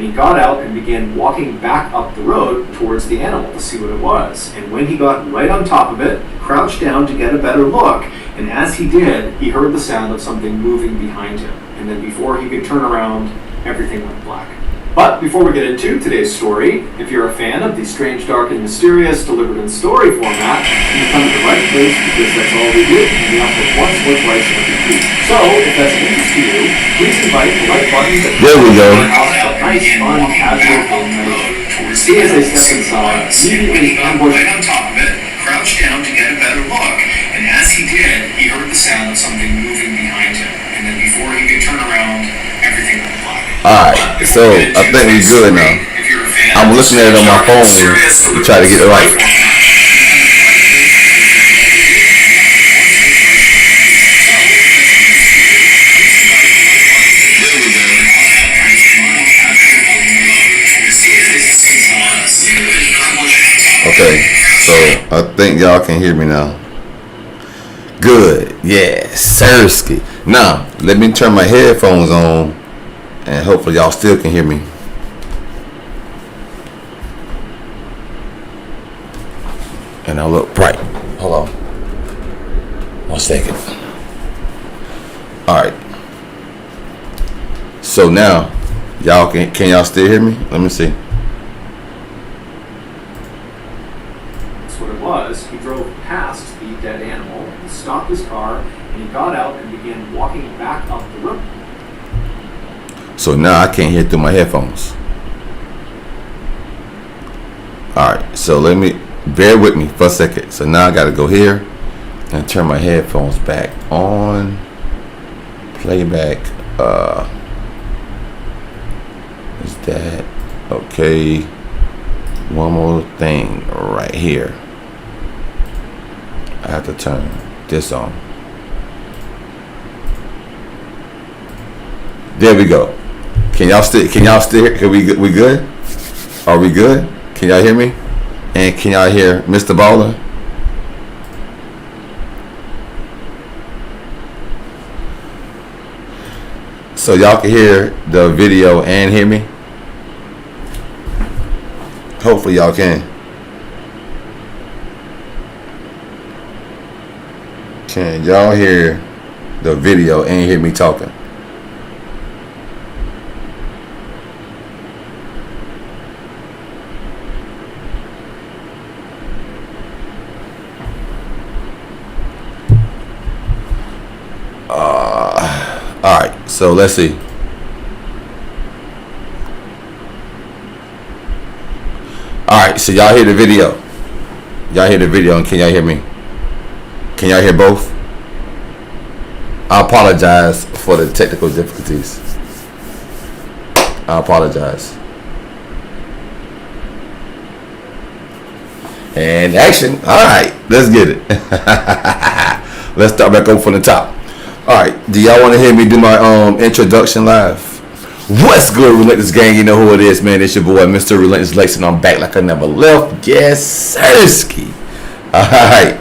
he got out and began walking back up the road towards the animal to see what it was. And when he got right on top of it, he crouched down to get a better look. And as he did, he heard the sound of something moving behind him. And then before he could turn around, everything went black. But before we get into today's story, if you're a fan of the strange, dark, and mysterious delivered in story format, you've come to the right place because that's all we do. We upload once or twice every week. So, if that's of interest to you, please invite the like button that there we go. Nice, fun, casual game night. See as they step inside, immediately ambush right on top of it, crouched down to get a better look. And as he did, he heard the sound of something moving behind him. And then before he could turn around, everything went black. Alright, so I think we're good now. I'm looking at it on my phone to try to get it right. Okay, so I think y'all can hear me now. Good, yes, Sirski. Now, let me turn my headphones on. And hopefully y'all still can hear me. And I'll look bright. Hold on. 1 second. Alright. So now, y'all can y'all still hear me? Let me see. That's what it was. He drove past the dead animal, he stopped his car, and he got out and began walking back up the road. So now I can't hear through my headphones. Alright, so let me bear with me for a second. So now I gotta go here and turn my headphones back on. Playback. Is that okay? One more thing right here. I have to turn this on. There we go. Can y'all still hear? Can we good? Are we good? Can y'all hear me? And can y'all hear Mr. Baller? So y'all can hear the video and hear me? Hopefully y'all can. Can y'all hear the video and hear me talking? Alright, so let's see. Alright, so y'all hear the video. Y'all hear the video, and can y'all hear me? Can y'all hear both? I apologize for the technical difficulties. I apologize. And action. Alright, let's get it. Let's start back over from the top. Alright, do y'all want to hear me do my introduction live? What's good, Relentless Gang? You know who it is, man. It's your boy, Mr. Relentless Lex, and I'm back like I never left. Yes, sirski. Alright,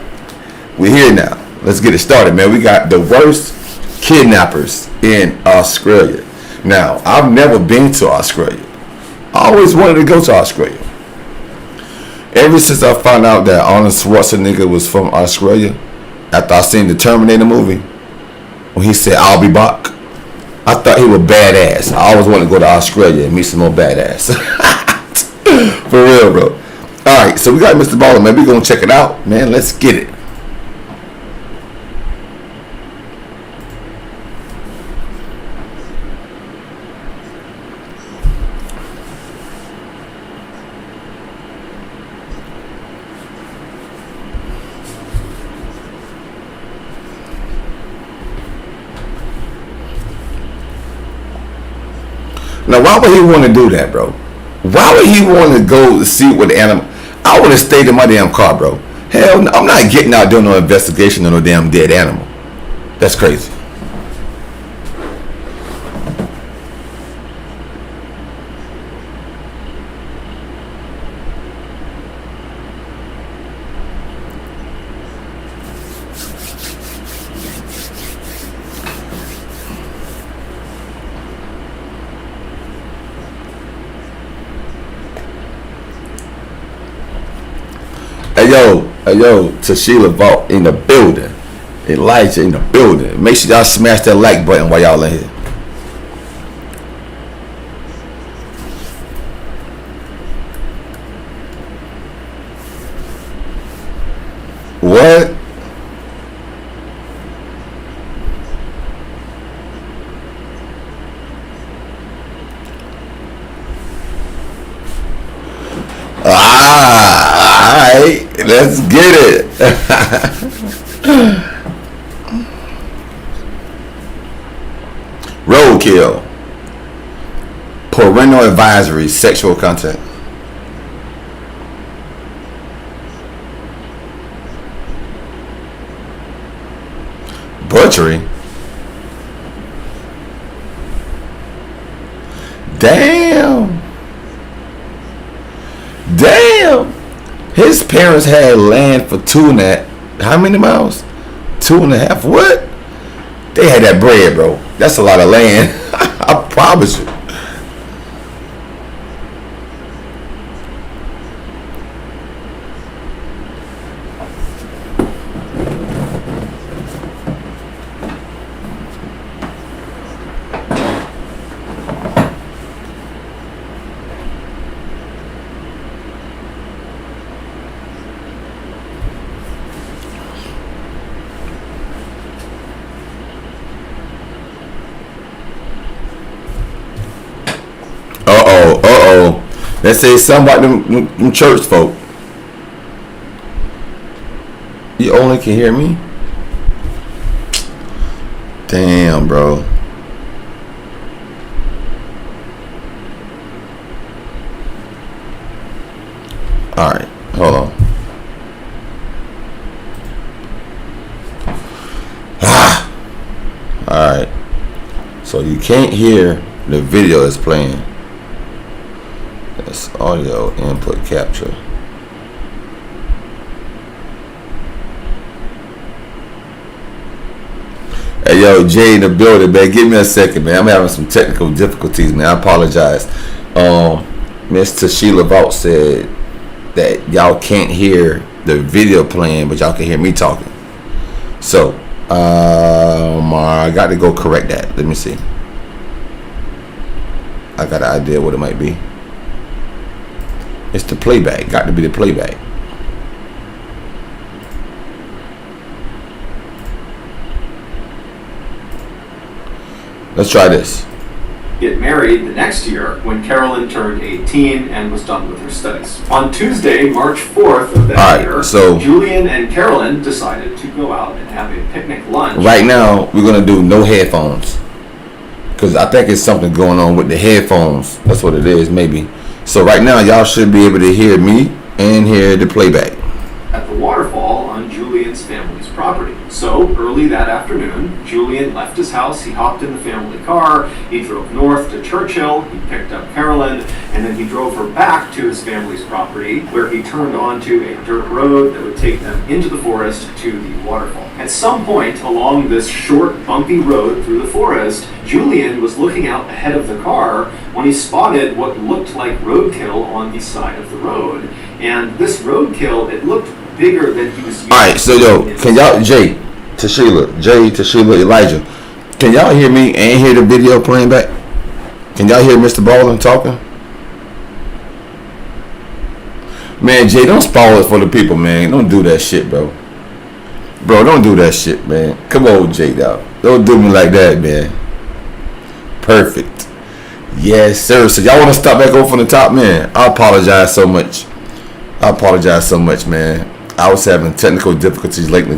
we're here now. Let's get it started, man. We got the worst kidnappers in Australia. Now, I've never been to Australia. I always wanted to go to Australia. Ever since I found out that Arnold Schwarzenegger was from Australia, after I seen the Terminator movie, when he said, "I'll be back," I thought he was badass. I always wanted to go to Australia and meet some more badass. For real, bro. Alright, so we got Mr. Baller, man. We're going to check it out, man. Let's get it. Now, why would he want to do that, bro? Why would he want to go see what the animal? I would have stayed in my damn car, bro. Hell no, I'm not getting out doing no investigation on no damn dead animal. That's crazy. Hey yo, Tashila Vault in the building. Elijah in the building. Make sure y'all smash that like button while y'all in here. What? Alright, let's get it. Roadkill. Parental advisory, sexual content. Butchery. Damn. His parents had land for how many miles? 2.5. What? They had that bread, bro. That's a lot of land. I promise you. Let's say something about them church folk. You only can hear me? Damn, bro. Alright, hold on. Alright. So you can't hear the video that's playing. That's audio input capture. Hey yo, Jay in the building, man. Give me a second, man. I'm having some technical difficulties, man. I apologize. Miss Tashila Vault said that y'all can't hear the video playing, but y'all can hear me talking. So, I got to go correct that. Let me see. I got an idea what it might be. It's the playback. Got to be the playback. Let's try this. Get married the next year when Carolyn turned 18 and was done with her studies. On Tuesday, March 4th of that year, so Julian and Carolyn decided to go out and have a picnic lunch. Right now, we're going to do no headphones. Because I think it's something going on with the headphones. That's what it is, maybe. So right now, y'all should be able to hear me and hear the playback. At the waterfall on Julian's family's property. So early that afternoon, Julian left his house, he hopped in the family car, he drove north to Churchill, he picked up Carolyn, and then he drove her back to his family's property, where he turned onto a dirt road that would take them into the forest to the waterfall. At some point along this short, bumpy road through the forest, Julian was looking out ahead of the car when he spotted what looked like roadkill on the side of the road. And this roadkill, it looked bigger than he was used to. Alright, so yo, can y'all, Jay, Tashila, Elijah, can y'all hear me and hear the video playing back? Can y'all hear Mr. Baldwin talking? Man, Jay, don't spoil it for the people, man. Don't do that shit, bro. Bro, don't do that shit, man. Come on, Jay, dog. Don't do me like that, man. Perfect. Yes, sir. So y'all want to start back over from the top, man? I apologize so much. Man. I was having technical difficulties lately.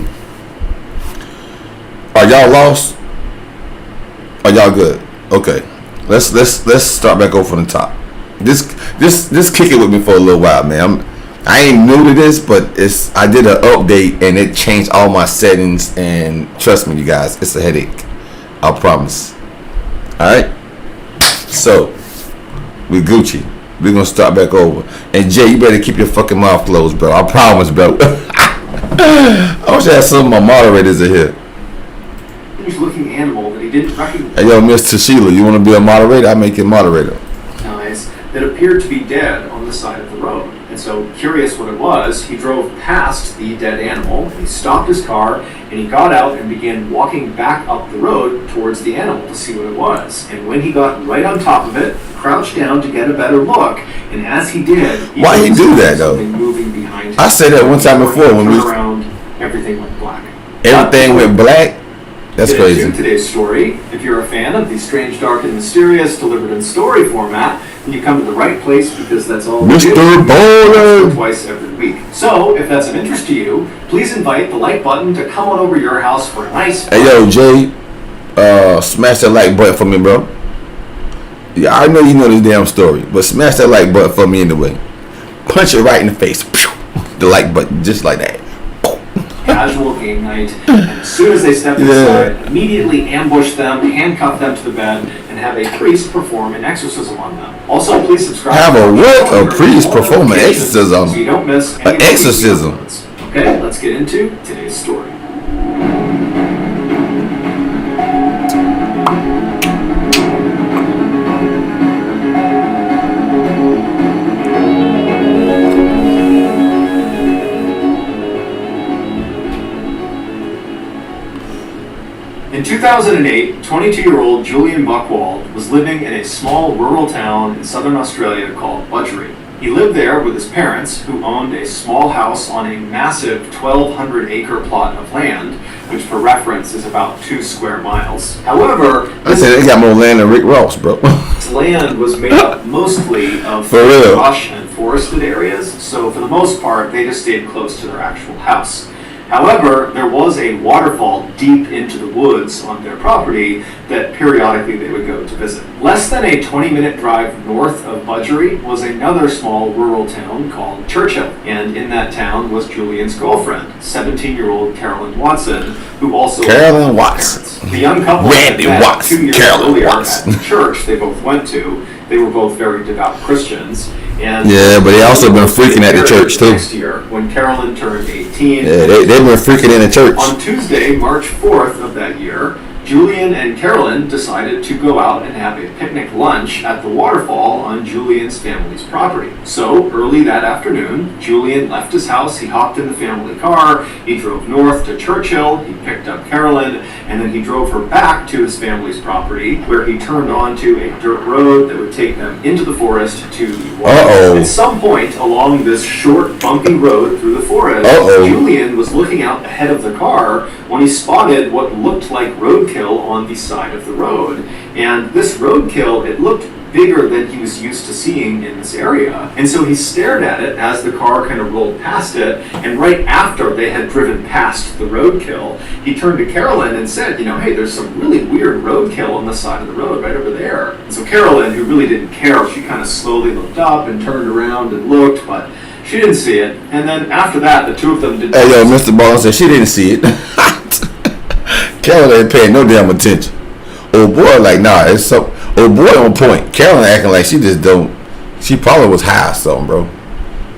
Are y'all lost? Are y'all good? Okay. Let's start back over from the top. Just kick it with me for a little while, man. I ain't new to this, but I did an update and it changed all my settings, and trust me, you guys, it's a headache. I promise. Alright? So, we Gucci. We're gonna start back over. And Jay, you better keep your fucking mouth closed, bro. I promise, bro. I wish I had some of my moderators in here. He's looking animal that he didn't recognize. Hey, yo, Miss Tashila, you wanna be a moderator? I'll make you a moderator. That appeared to be dead on the side of the road. At And so, curious what it was, he drove past the dead animal, he stopped his car, and he got out and began walking back up the road towards the animal to see what it was. And when he got right on top of it, crouched down to get a better look, and as he did, why he do that though? Something moving behind him. I said that one time before when we around, everything went black. Everything went black. That's crazy. Into today's story. If you're a fan of the strange, dark, and mysterious delivered in story format, then you come to the right place because that's all we do. Mr. Bowler! Twice every week. So, if that's of interest to you, please invite the like button to come on over to your house for a nice. Hey yo, Jay, smash that like button for me, bro. Yeah, I know you know this damn story, but smash that like button for me anyway. Punch it right in the face. The like button, just like that. Casual game night, and as soon as they step inside, immediately ambush them, handcuff them to the bed, and have a priest perform an exorcism on them. Also, please subscribe. Have a what? A priest perform an exorcism? So you don't miss any an exorcism. Okay, let's get into today's story. In 2008, 22-year-old Julian Buchwald was living in a small rural town in southern Australia called Budgeree. He lived there with his parents, who owned a small house on a massive 1,200-acre plot of land, which for reference is about 2 square miles. However, I said they got more land than Rick Ross, bro. This land was made up mostly of brush and forested areas, so for the most part, they just stayed close to their actual house. However, there was a waterfall deep into the woods on their property that periodically they would go to visit. Less than a 20-minute drive north of Budgeree was another small rural town called Churchill, and in that town was Julian's girlfriend, 17-year-old Carolyn Watson, who also Carolyn Watson. The young couple Randy met Watson. 2 years Carolyn earlier Watson. at the church they both went to. They were both very devout Christians. And yeah, but they also been freaking at the church too. Next year, when Carolyn turned 18, yeah, they've been freaking in the church. On Tuesday, March 4th of that year, Julian and Carolyn decided to go out and have a picnic lunch at the waterfall on Julian's family's property. So, early that afternoon, Julian left his house, he hopped in the family car, he drove north to Churchill, he picked up Carolyn, and then he drove her back to his family's property, where he turned onto a dirt road that would take them into the forest to the water. At some point along this short, bumpy road through the forest, Julian was looking out ahead of the car when he spotted what looked like roadkill on the side of the road. And this roadkill, it looked bigger than he was used to seeing in this area. And so he stared at it as the car kind of rolled past it, and right after they had driven past the roadkill, he turned to Carolyn and said, hey, there's some really weird roadkill on the side of the road right over there. And so Carolyn, who really didn't care, she kind of slowly looked up and turned around and looked, but she didn't see it. And then after that, the two of them didn't. Hey, yo, Mr. Ball said she didn't see it. Carolyn ain't paying no damn attention. Old boy, like, nah, it's so. Old boy on point. Carolyn acting like she just don't. She probably was high or something, bro.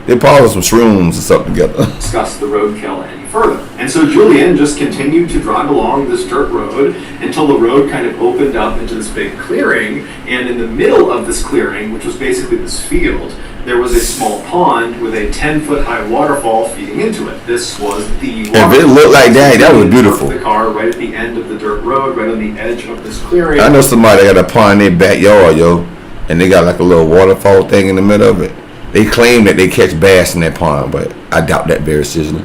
They probably some shrooms or something together. Discuss the roadkill any further. And so Julian just continued to drive along this dirt road until the road kind of opened up into this big clearing. And in the middle of this clearing, which was basically this field, there was a small pond with a 10-foot high waterfall feeding into it. This was the waterfall. If it looked like that was beautiful. The car right at the end of the dirt road, right on the edge of this clearing. I know somebody that got a pond in their backyard, yo, and they got like a little waterfall thing in the middle of it. They claim that they catch bass in that pond, but I doubt that very seriously.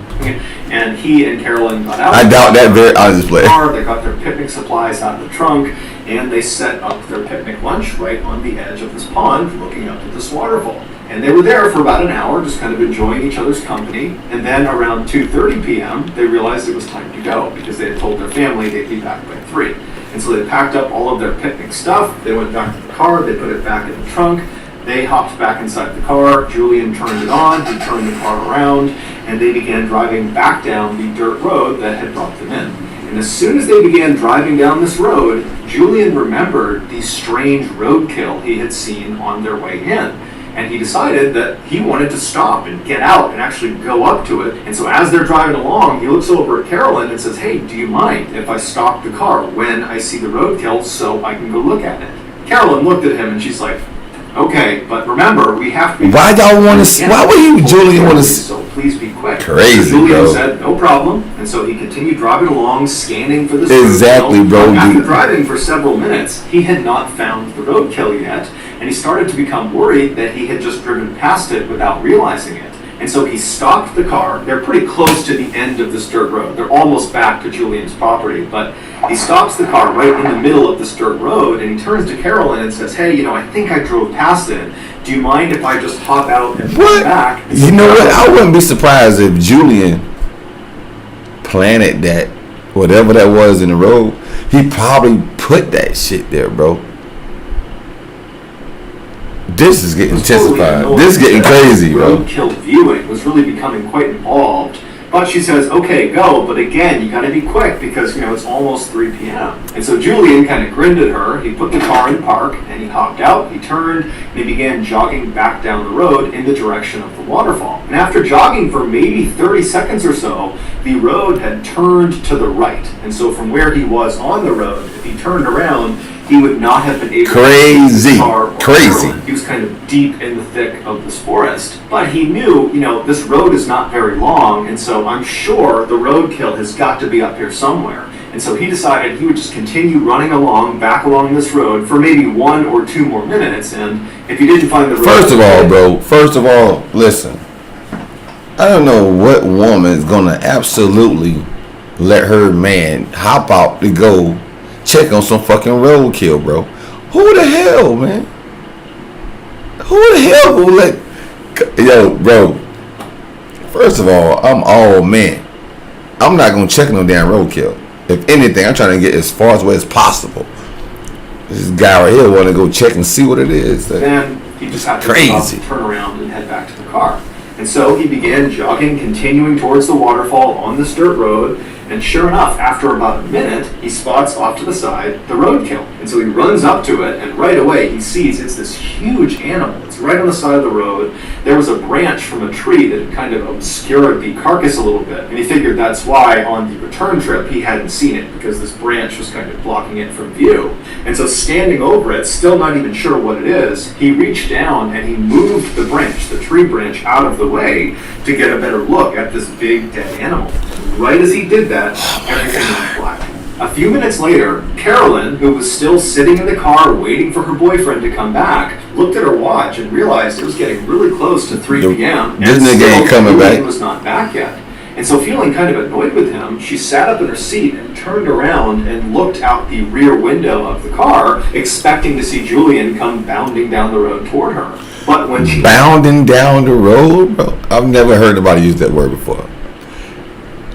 And he and Carolyn got out. I doubt that very honestly. They got their picnic supplies out of the trunk, and they set up their picnic lunch right on the edge of this pond, looking up at this waterfall. And they were there for about an hour, just kind of enjoying each other's company. And then around 2:30 p.m., they realized it was time to go because they had told their family they'd be back by 3. And so they packed up all of their picnic stuff. They went back to the car. They put it back in the trunk. They hopped back inside the car. Julian turned it on. He turned the car around, and they began driving back down the dirt road that had brought them in. And as soon as they began driving down this road, Julian remembered the strange roadkill he had seen on their way in. And he decided that he wanted to stop and get out and actually go up to it. And so as they're driving along, he looks over at Carolyn and says, "Hey, do you mind if I stop the car when I see the roadkill so I can go look at it?" Carolyn looked at him and she's like, Okay, but remember, we have to be... Why y'all want to... Why would you, Julian, want to... So please be quick. Crazy, so Julian bro. said, no problem. And so he continued driving along, scanning for this Exactly, roadkill. bro. After driving for several minutes, he had not found the roadkill yet. And he started to become worried that he had just driven past it without realizing it. And so he stopped the car. They're pretty close to the end of this dirt road. They're almost back to Julian's property. But he stops the car right in the middle of this dirt road, and he turns to Carolyn and says, hey, I think I drove past it. Do you mind if I just hop out and come back? And you know what? I wouldn't be surprised if Julian planted that, whatever that was in the road. He probably put that shit there, bro. This is getting intensified. This is getting crazy, bro. Roadkill viewing was really becoming quite involved. But she says, okay, go. But again, you got to be quick because, it's almost 3 p.m. And so Julian kind of grinned at her. He put the car in park and he hopped out. He turned and he began jogging back down the road in the direction of the waterfall. And after jogging for maybe 30 seconds or so, the road had turned to the right. And so from where he was on the road, if he turned around, he would not have been able to see his car or Carolyn. He was kind of deep in the thick of this forest. But he knew, this road is not very long, and so I'm sure the roadkill has got to be up here somewhere. And so he decided he would just continue running back along this road for maybe 1 or 2 more minutes, and if he didn't find the road... First of all, listen. I don't know what woman is going to absolutely let her man hop out to go check on some fucking roadkill, bro. Who the hell, man? Who the hell will let... Yo, bro. First of all, I'm all man. I'm not going to check no damn roadkill. If anything, I'm trying to get as far away as possible. This guy right here want to go check and see what it is. Then he just had to turn around and head back to the car. And so he began jogging, continuing towards the waterfall on this dirt road. And sure enough, after about a minute, he spots off to the side the roadkill. And so he runs up to it, and right away he sees it's this huge animal. It's right on the side of the road. There was a branch from a tree that had kind of obscured the carcass a little bit. And he figured that's why on the return trip he hadn't seen it, because this branch was kind of blocking it from view. And so standing over it, still not even sure what it is, he reached down and he moved the branch, the tree branch, out of the way to get a better look at this big dead animal. Right as he did that, everything went black. A few minutes later, Carolyn, who was still sitting in the car waiting for her boyfriend to come back, looked at her watch and realized it was getting really close to 3 p.m. and still Julian was not back yet. And so feeling kind of annoyed with him, she sat up in her seat and turned around and looked out the rear window of the car, expecting to see Julian come bounding down the road toward her. But when she... Bounding down the road? Bro, I've never heard anybody use that word before.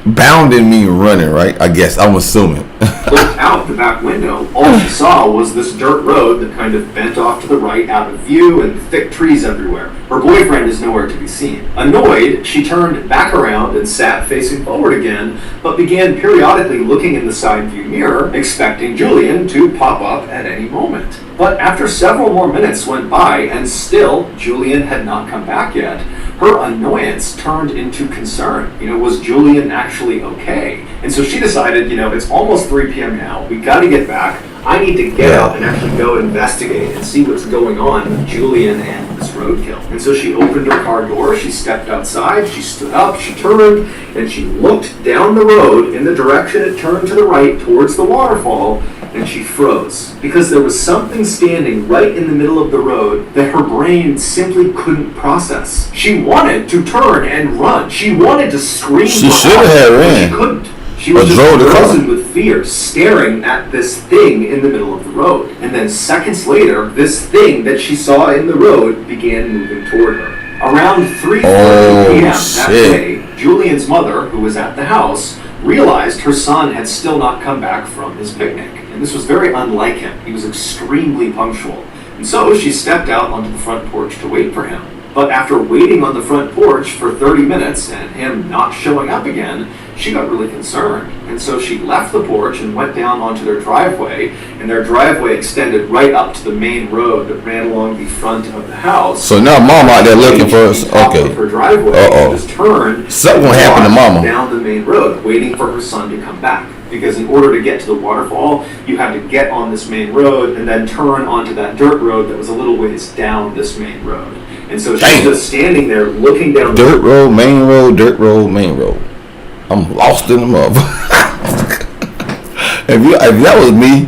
Bounding mean running, right? I guess, I'm assuming. Looked out the back window, all she saw was this dirt road that kind of bent off to the right out of view and thick trees everywhere. Her boyfriend is nowhere to be seen. Annoyed, she turned back around and sat facing forward again, but began periodically looking in the side view mirror, expecting Julian to pop up at any moment. But after several more minutes went by and still Julian had not come back yet, her annoyance turned into concern. Was Julian actually okay? And so she decided, it's almost 3 p.m. now. We got to get back. I need to get out and actually go investigate and see what's going on with Julian and this roadkill. And so she opened her car door, she stepped outside, she stood up, she turned, and she looked down the road in the direction it turned to the right towards the waterfall, and she froze. Because there was something standing right in the middle of the road that her brain simply couldn't process. She wanted to turn and run. She wanted to scream. She should have ran. She couldn't. She was just frozen with fear, staring at this thing in the middle of the road. And then seconds later, this thing that she saw in the road began moving toward her. Around 3:30 p.m. that day, Julian's mother, who was at the house, realized her son had still not come back from his picnic. And this was very unlike him. He was extremely punctual. And so she stepped out onto the front porch to wait for him. But after waiting on the front porch for 30 minutes and him not showing up again, she got really concerned. And so she left the porch and went down onto their driveway, and their driveway extended right up to the main road that ran along the front of the house. So now mom out there looking for us. Okay. Her driveway just turned. Something happened to mama. Down the main road, waiting for her son to come back. because in order to get to the waterfall, you had to get on this main road and then turn onto that dirt road that was a little ways down this main road. And so she's just standing there looking down dirt road, main road, dirt road, main road. I'm lost in the mother. if that was me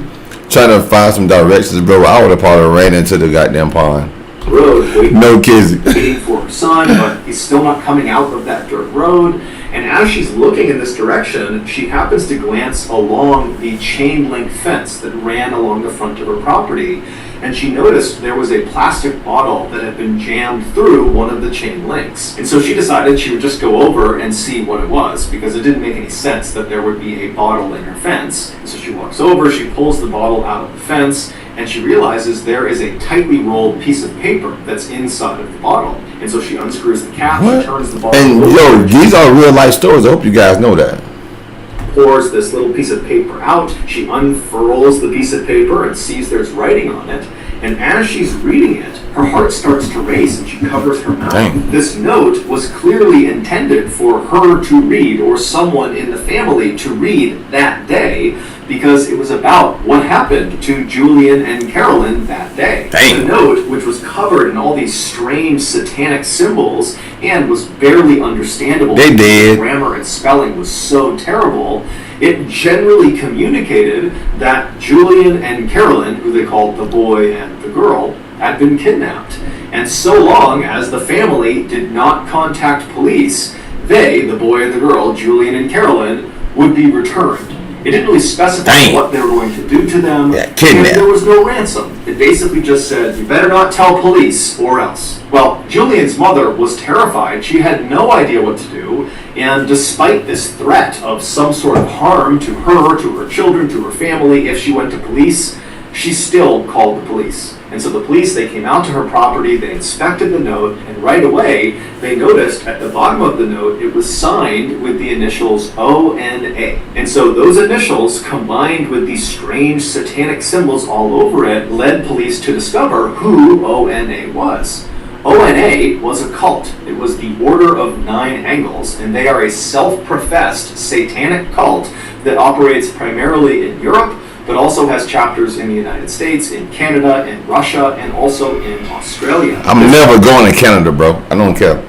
trying to find some directions, bro, I would have probably ran into the goddamn pond. Road, waiting for her son, but he's still not coming out of that dirt road. And as she's looking in this direction, she happens to glance along the chain link fence that ran along the front of her property, and she noticed there was a plastic bottle that had been jammed through one of the chain links. And so she decided she would just go over and see what it was, because it didn't make any sense that there would be a bottle in her fence. And so she walks over, she pulls the bottle out of the fence, and she realizes there is a tightly rolled piece of paper that's inside of the bottle. And so she unscrews the cap, she turns the bottle over. These are real life stories. I hope you guys know that. Pours this little piece of paper out. She unfurls the piece of paper and sees there's writing on it. And as she's reading it, her heart starts to race and she covers her mouth. Dang. This note was clearly intended for her to read, or someone in the family to read that day, because it was about what happened to Julian and Carolyn that day. Dang. The note, which was covered in all these strange satanic symbols and was barely understandable, they did. Grammar and spelling was so terrible, it generally communicated that Julian and Carolyn, who they called the boy and the girl, had been kidnapped. And so long as the family did not contact police, they, the boy and the girl, Julian and Carolyn, would be returned. It didn't really specify what they were going to do to them. Yeah, and kidnap. there was no ransom. It basically just said, you better not tell police or else. Well, Julian's mother was terrified. She had no idea what to do. And despite this threat of some sort of harm to her children, to her family, if she went to police, she still called the police. And so the police, they came out to her property, they inspected the note, and right away, they noticed at the bottom of the note, it was signed with the initials ONA. And so those initials, combined with these strange satanic symbols all over it, led police to discover who ONA was. ONA was a cult. It was the Order of Nine Angles, and they are a self-professed satanic cult that operates primarily in Europe, but also has chapters in the United States, in Canada, in Russia, and also in Australia. I'm never going to Canada, bro. I don't care.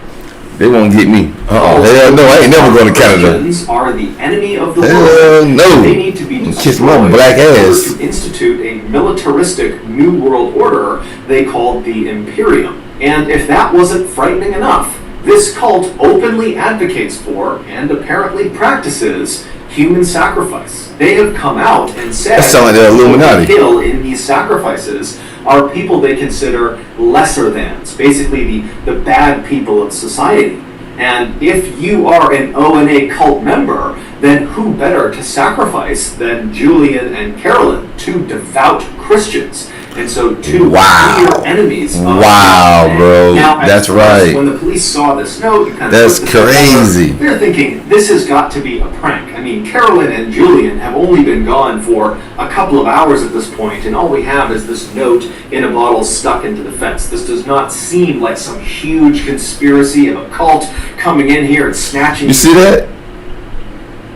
They won't get me. Hell no, I ain't never going to Canada. Christians are the enemy of the Hell world. no. They need to be destroyed. Kiss my black ass. In order to institute a militaristic new world order they called the Imperium. And if that wasn't frightening enough, this cult openly advocates for, and apparently practices, human sacrifice. They have come out and said that sounds like the Illuminati. People kill in these sacrifices are people they consider lesser thans, basically the bad people of society. And if you are an ONA cult member, then who better to sacrifice than Julian and Carolyn, two devout Christians? And so two clear enemies of ONA. Bro. Now, that's right. When the police saw this note, it kind of that's crazy. They're thinking, this has got to be a prank. I mean, Carolyn and Julian have only been gone for a couple of hours at this point, and all we have is this note in a bottle stuck into the fence. This does not seem like some huge conspiracy of a cult coming in here and snatching. You see that?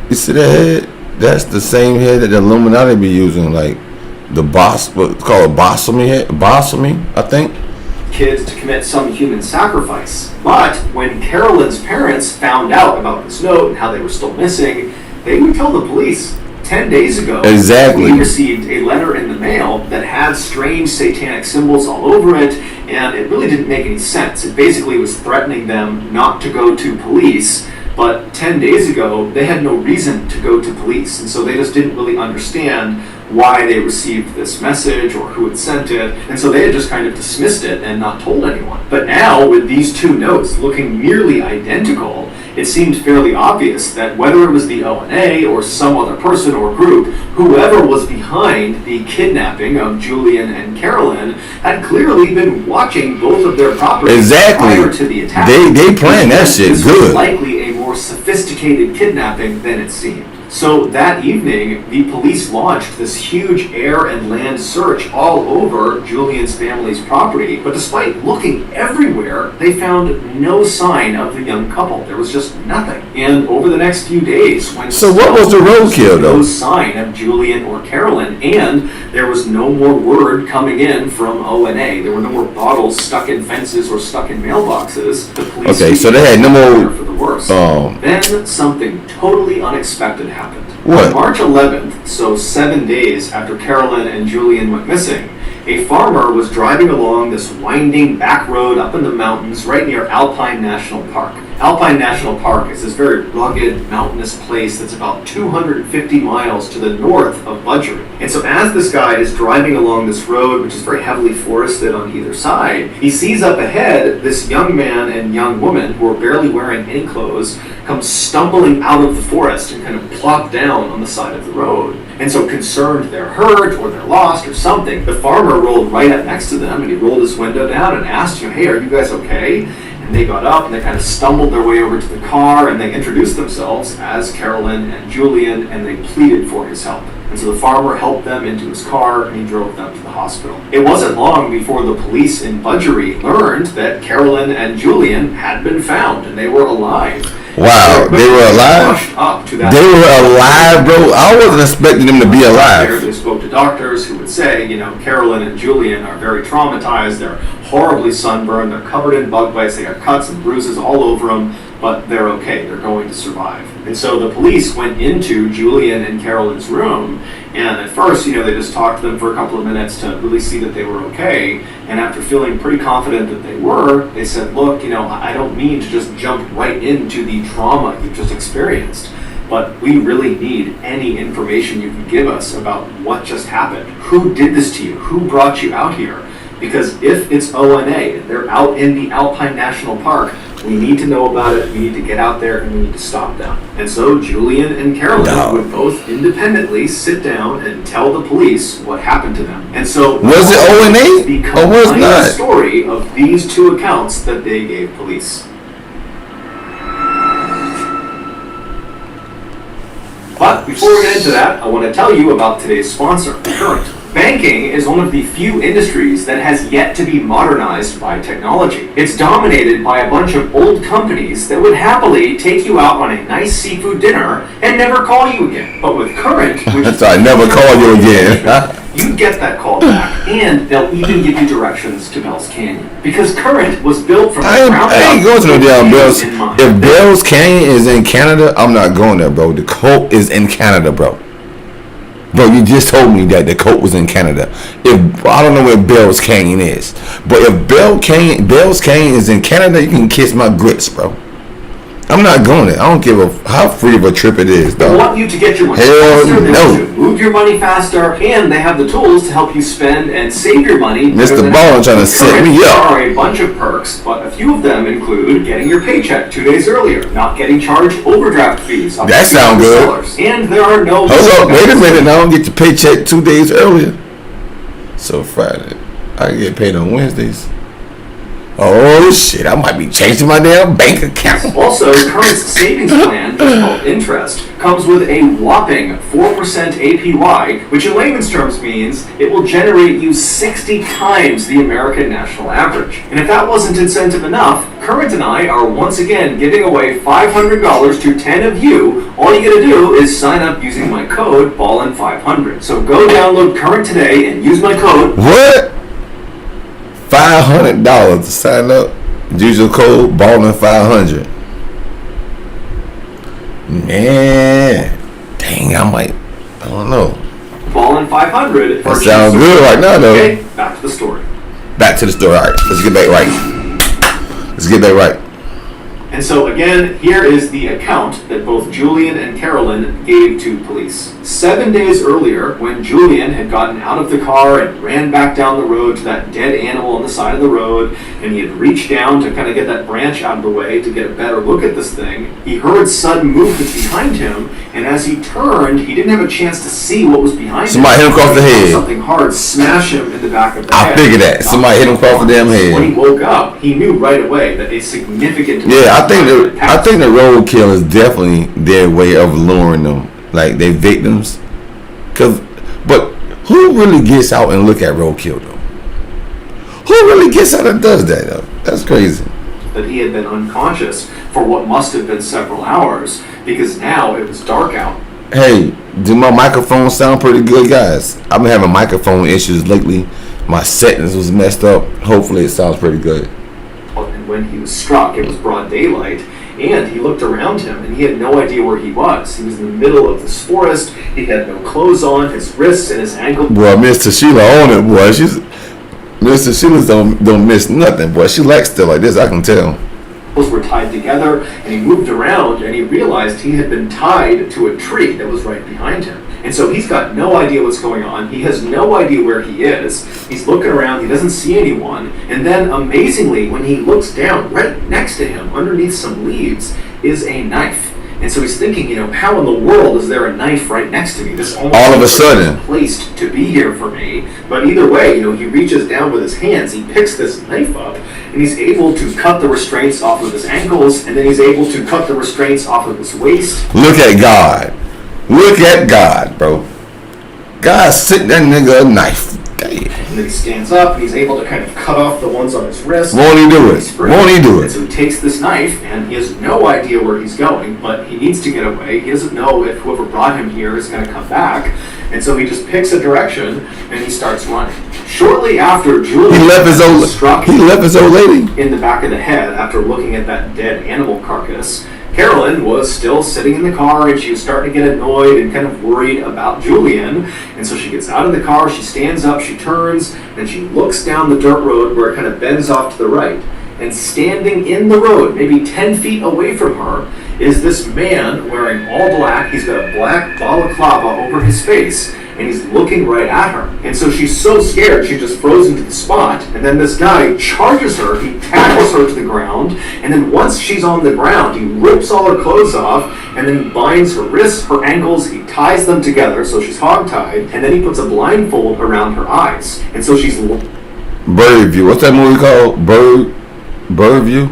You see that head? That's the same head that the Illuminati be using, like the boss, what's called a bosomy head, bosomy, I think. Kids to commit some human sacrifice. But when Carolyn's parents found out about this note and how they were still missing, they would tell the police. 10 days ago, exactly. We received a letter in the mail that had strange satanic symbols all over it, and it really didn't make any sense. It basically was threatening them not to go to police, but 10 days ago, they had no reason to go to police, and so they just didn't really understand why they received this message or who had sent it, and so they had just kind of dismissed it and not told anyone. But now, with these two notes looking nearly identical, it seemed fairly obvious that whether it was the ONA or some other person or group, whoever was behind the kidnapping of Julian and Carolyn had clearly been watching both of their properties prior to the attack. They planned that shit this good. Was likely a more sophisticated kidnapping than it seemed. So that evening, the police launched this huge air and land search all over Julian's family's property. But despite looking everywhere, they found no sign of the young couple. There was just nothing. And over the next few days, when So what was the roadkill, though? No sign of Julian or Carolyn, and there was no more word coming in from O&A. There were no more bottles stuck in fences or stuck in mailboxes. The police Okay, so they had no more for the worst. Then something totally unexpected happened. What? On March 11th, so 7 days after Carolyn and Julian went missing, a farmer was driving along this winding back road up in the mountains right near Alpine National Park. Alpine National Park is this very rugged, mountainous place that's about 250 miles to the north of Budgery. And so as this guy is driving along this road, which is very heavily forested on either side, he sees up ahead this young man and young woman who are barely wearing any clothes come stumbling out of the forest and kind of plop down on the side of the road. And so concerned they're hurt or they're lost or something, the farmer rolled right up next to them and he rolled his window down and asked, hey, are you guys okay? And they got up and they kind of stumbled their way over to the car and they introduced themselves as Carolyn and Julian and they pleaded for his help. And so the farmer helped them into his car and he drove them to the hospital. It wasn't long before the police in Budgery learned that Carolyn and Julian had been found and they were alive. Wow, they were alive? They were alive, bro? I wasn't expecting them to be alive. They spoke to doctors who would say, Carolyn and Julian are very traumatized, they're horribly sunburned, they're covered in bug bites, they got cuts and bruises all over them, but they're okay, they're going to survive. And so the police went into Julian and Carolyn's room, and at first, they just talked to them for a couple of minutes to really see that they were okay, and after feeling pretty confident that they were, they said, look, I don't mean to just jump right into the trauma you've just experienced, but we really need any information you can give us about what just happened. Who did this to you? Who brought you out here? Because if it's O&A, they're out in the Alpine National Park, we need to know about it, we need to get out there, and we need to stop them. And so Julian and Carolyn would both independently sit down and tell the police what happened to them. And so was it O&A the or was it not? Story of these two accounts that they gave police. But before we get into that, I want to tell you about today's sponsor, Current. Banking is one of the few industries that has yet to be modernized by technology. It's dominated by a bunch of old companies that would happily take you out on a nice seafood dinner and never call you again. But with Current, which is I never call you again. you get that call back, and they'll even give you directions to Bell's Canyon. Because Current was built from the ground up. I ain't going to no damn Bell's. If Bell's Canyon is in Canada, I'm not going there, bro. The Colt is in Canada, bro. Bro, you just told me that the Colt was in Canada. If I don't know where Bell's Canyon is, but if Bell's Canyon is in Canada, you can kiss my grits, bro. I'm not going there. I don't give how free of a trip it is, though. They want you to get your money faster. They want you to move your money faster, and they have the tools to help you spend and save your money. Mr. Ball trying to set me up. There are a bunch of perks, but a few of them include getting your paycheck 2 days earlier, not getting charged overdraft fees. That sounds good. And there are no. Hold up, wait a minute. Now I don't get your paycheck 2 days earlier. So Friday, I get paid on Wednesdays. Oh shit, I might be changing my damn bank account. Also, Current's savings plan, which is called Interest, comes with a whopping 4% APY, which in layman's terms means it will generate you 60 times the American national average. And if that wasn't incentive enough, Current and I are once again giving away $500 to 10 of you. All you gotta do is sign up using my code BALLIN500. So go download Current today and use my code. What? $500 to sign up. Use your code BALLIN500. Man, dang, I don't know. BALLIN500. That sounds good right now, though. Okay, back to the story. All right, let's get back right. And so again, here is the account that both Julian and Carolyn gave to police. 7 days earlier, when Julian had gotten out of the car and ran back down the road to that dead animal on the side of the road, and he had reached down to kind of get that branch out of the way to get a better look at this thing, he heard sudden movement behind him, and as he turned, he didn't have a chance to see what was behind him. Somebody hit him across the head. Something hard smash him in the back of the head. I figured that. Somebody hit him across the damn head. When he woke up, he knew right away that a significant... Yeah, I think the roadkill is definitely their way of luring them. Like they victims. But who really gets out and look at roadkill though? Who really gets out and does that though? That's crazy. That he had been unconscious for what must have been several hours, because now it was dark out. Hey, do my microphone sound pretty good, guys? I've been having microphone issues lately. My settings was messed up. Hopefully it sounds pretty good. And when he was struck, it was broad daylight, and he looked around him, and he had no idea where he was. He was in the middle of this forest. He had no clothes on. His wrists and his ankles. Boy, Mr. Sheila on it, boy. Mr. Sheila don't miss nothing, boy. She likes stuff like this, I can tell. Were tied together, and he moved around, and he realized he had been tied to a tree that was right behind him. And so he's got no idea what's going on. He has no idea where he is. He's looking around. He doesn't see anyone. And then, amazingly, when he looks down, right next to him, underneath some leaves, is a knife. And so he's thinking, how in the world is there a knife right next to me? This almost all of a sudden placed to be here for me. But either way, he reaches down with his hands. He picks this knife up, and he's able to cut the restraints off of his ankles, and then he's able to cut the restraints off of his waist. Look at God. Look at God, bro. God's sitting that nigga a knife. Damn. And then he stands up, and he's able to kind of cut off the ones on his wrist. Won't he do it? Won't he do it? And so he takes this knife, and he has no idea where he's going, but he needs to get away. He doesn't know if whoever brought him here is going to come back. And so he just picks a direction, and he starts running. Shortly after, Julian struck he left his old lady in the back of the head after looking at that dead animal carcass. Carolyn was still sitting in the car, and she was starting to get annoyed and kind of worried about Julian. And so she gets out of the car, she stands up, she turns, and she looks down the dirt road where it kind of bends off to the right. And standing in the road, maybe 10 feet away from her, is this man wearing all black. He's got a black balaclava over his face, and he's looking right at her. And so she's so scared, she just frozen to the spot. And then this guy charges her, he tackles her to the ground, and then once she's on the ground, he rips all her clothes off, and then he binds her wrists, her ankles, he ties them together so she's hogtied, and then he puts a blindfold around her eyes. And so she's... Birdview. What's that movie called? Birdview?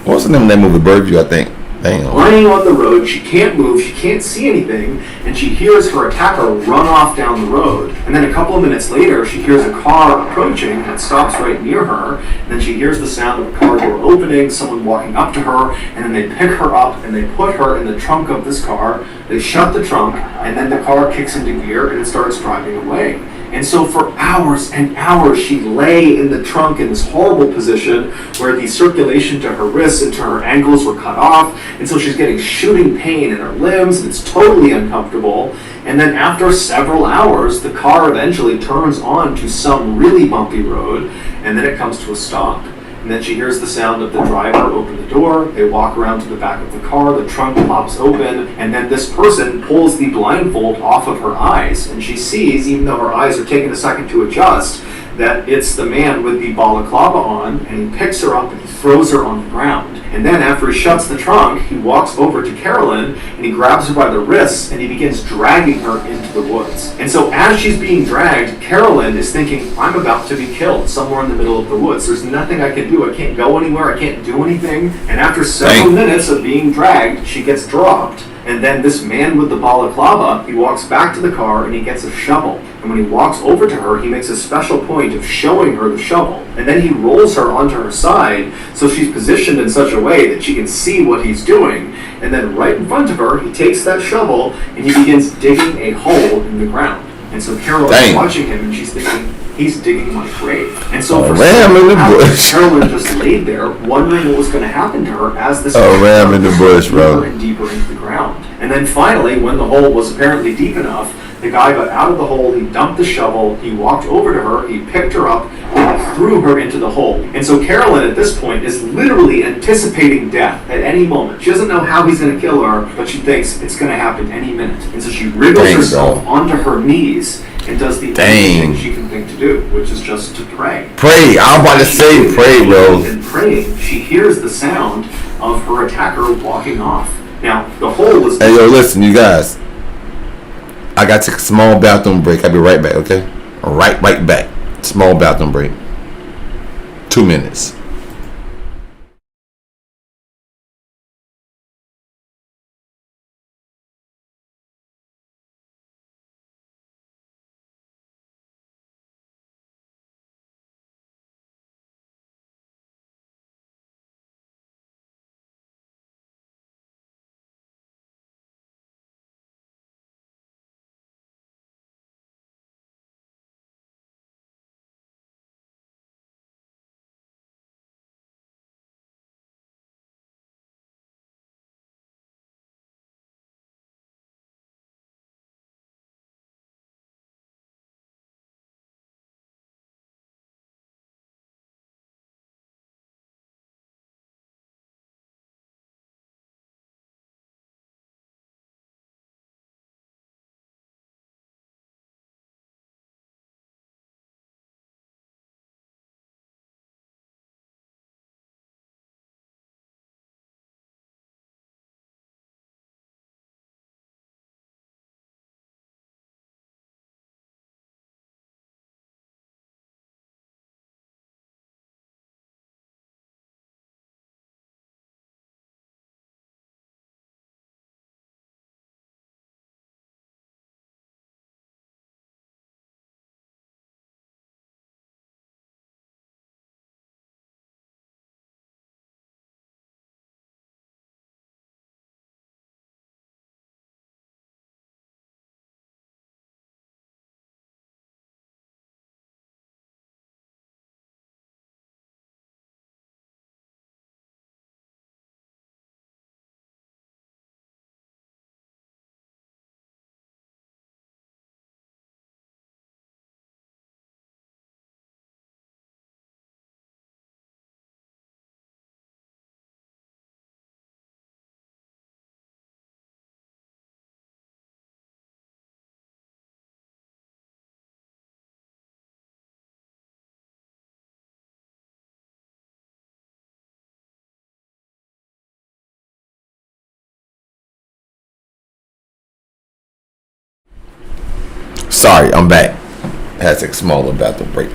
What's the name of that movie? Birdview, I think. Damn. Lying on the road, she can't move, she can't see anything, and she hears her attacker run off down the road. And then a couple of minutes later, she hears a car approaching and stops right near her. And then she hears the sound of a car door opening, someone walking up to her, and then they pick her up and they put her in the trunk of this car. They shut the trunk, and then the car kicks into gear and it starts driving away. And so for hours and hours, she lay in the trunk in this horrible position where the circulation to her wrists and to her ankles were cut off. And so she's getting shooting pain in her limbs, and it's totally uncomfortable. And then after several hours, the car eventually turns onto some really bumpy road, and then it comes to a stop. And then she hears the sound of the driver open the door. They walk around to the back of the car. The trunk pops open. And then this person pulls the blindfold off of her eyes. And she sees, even though her eyes are taking a second to adjust, that it's the man with the balaclava on. And he picks her up and he throws her on the ground. And then after he shuts the trunk, he walks over to Carolyn and he grabs her by the wrists and he begins dragging her into the woods. And so as she's being dragged, Carolyn is thinking, I'm about to be killed somewhere in the middle of the woods. There's nothing I can do. I can't go anywhere. I can't do anything. And after several minutes of being dragged, she gets dropped. And then this man with the balaclava, he walks back to the car and he gets a shovel. And when he walks over to her, he makes a special point of showing her the shovel. And then he rolls her onto her side so she's positioned in such a way that she can see what he's doing. And then right in front of her, he takes that shovel and he begins digging a hole in the ground. And so Carolyn is watching him and she's thinking, he's digging my grave. And so for ram in the bush. Carolyn just laid there wondering what was going to happen to her as this ram in the bush, bro. Deeper and deeper into the ground. And then finally, when the hole was apparently deep enough, the guy got out of the hole, he dumped the shovel, he walked over to her, he picked her up, and he threw her into the hole. And so Carolyn at this point is literally anticipating death at any moment. She doesn't know how he's going to kill her, but she thinks it's going to happen any minute. And so she wriggles herself onto her knees and does the only thing she can think to do, which is just to pray. Pray. I'm about to say pray, bro. And praying, she hears the sound of her attacker walking off. Now, the hole was... Hey, yo, listen, you guys. I got to take a small bathroom break. I'll be right back, okay? Right back. Small bathroom break. 2 minutes. Sorry, I'm back. Had to take a small little bathroom break.